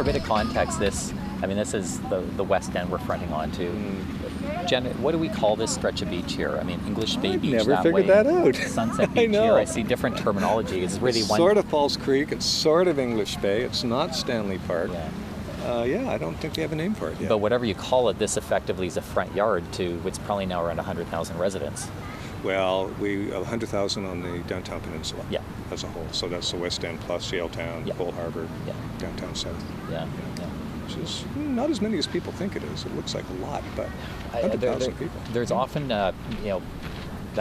a bit of context, this is the West End we're fronting onto. Jen, what do we call this stretch of beach here? I mean, English Bay Beach never that figured way. that out. Sunset Beach here. I see different terminology. It's really it's one. sort of Falls Creek. It's sort of English Bay. It's not Stanley Park. Yeah. I don't think we have a name for it yet. But whatever you call it, this effectively is a front yard to what's probably now around 100,000 residents. Well, we 100,000 on the downtown peninsula as a whole. So that's the West End plus Yaletown, Cole Harbour, downtown south. Yeah. Which is not as many as people think it is. It looks like a lot, but 100,000 people. There's often, that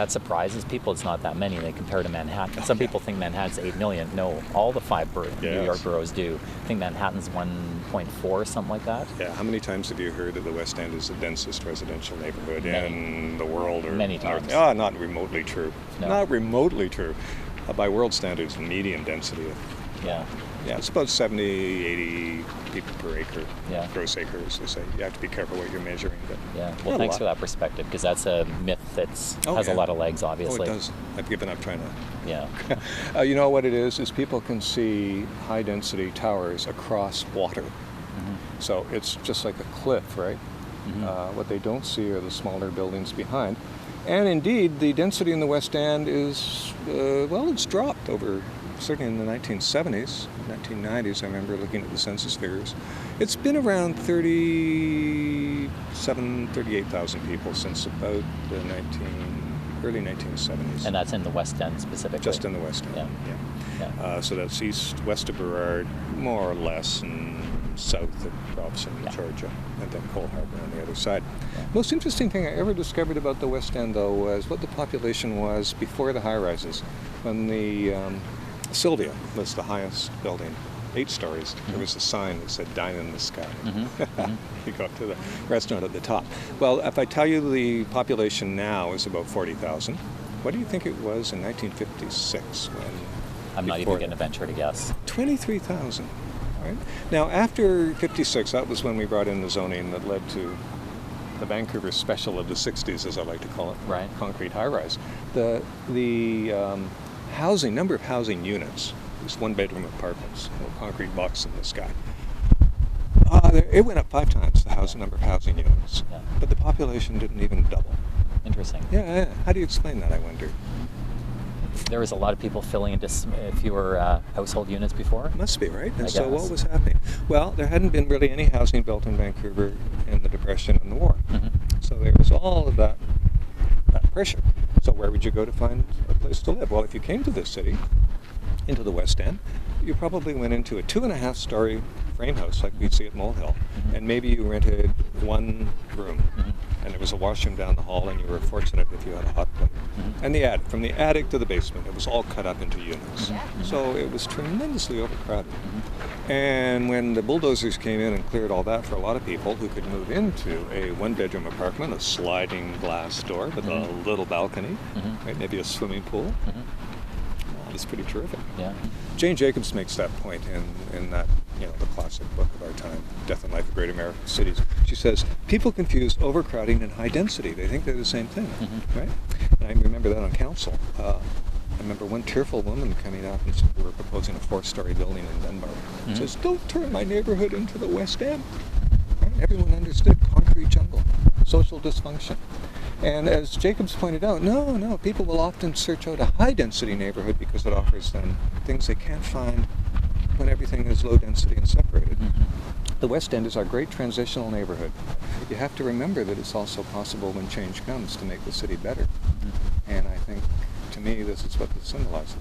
surprises people. It's not that many. They compare to Manhattan. Some people think Manhattan's 8 million. No, all the 5 New York boroughs do. I think Manhattan's 1.4, something like that. Yeah. How many times have you heard that the West End is the densest residential neighborhood in the world? Or many times. Not remotely true. No. Not remotely true. By world standards, median density. Yeah, it's about 70, 80 people per acre, gross acre, as they say. You have to be careful what you're measuring. But well, thanks for that perspective, because that's a myth that has a lot of legs, obviously. Oh, it does. I've given up trying to. Yeah. You know what it is people can see high-density towers across water. So it's just like a cliff, right? What they don't see are the smaller buildings behind. And indeed, the density in the West End is, it's dropped over, certainly in the 1970s, 1990s, I remember looking at the census figures. It's been around 38,000 people since about the early 1970s. And that's in the West End specifically? Just in the West End, so that's west of Burrard, more or less, and south of Robson, Georgia, and then Cole Harbour on the other side. Most interesting thing I ever discovered about the West End, though, was what the population was before the high-rises. When the Sylvia was the highest building, 8 stories. There was a sign that said "Dine in the Sky." You go up to the restaurant at the top. Well, if I tell you the population now is about 40,000, what do you think it was in 1956 when? I'm not even going to venture to guess. 23,000. Right? Now, after 56, that was when we brought in the zoning that led to the Vancouver special of the 60s, as I like to call it, concrete high-rise. The number of housing units, these one-bedroom apartments, little concrete box in the sky, it went up 5 times, the number of housing units. But the population didn't even double. Interesting. Yeah. How do you explain that, I wonder? There was a lot of people filling into fewer household units before? Must be, right? And so what was happening? Well, there hadn't been really any housing built in Vancouver in the Depression and the war. So there was all of that pressure. So where would you go to find a place to live? Well, if you came to this city, into the West End, you probably went into a 2.5-story frame house like we see at Mole Hill, and maybe you rented 1 room, and there was a washroom down the hall, and you were fortunate if you had a hot plate. And the attic, from the attic to the basement, it was all cut up into units. So it was tremendously overcrowded. And when the bulldozers came in and cleared all that for a lot of people who could move into a 1-bedroom apartment, a sliding glass door with a little balcony, right, maybe a swimming pool, it's pretty terrific. Jane Jacobs makes that point in that, the classic book of our time, Death and Life of Great American Cities. She says, people confuse overcrowding and high density. They think they're the same thing, right? And I remember that on council. I remember one tearful woman coming out and said, we were proposing a 4-story building in Dunbar. She says, don't turn my neighborhood into the West End. Right? Everyone understood concrete jungle, social dysfunction. And as Jacobs pointed out, no, people will often search out a high-density neighborhood because it offers them things they can't find when everything is low density and separated. The West End is our great transitional neighborhood. You have to remember that it's also possible when change comes to make the city better. And I think, to me, this is what this symbolizes.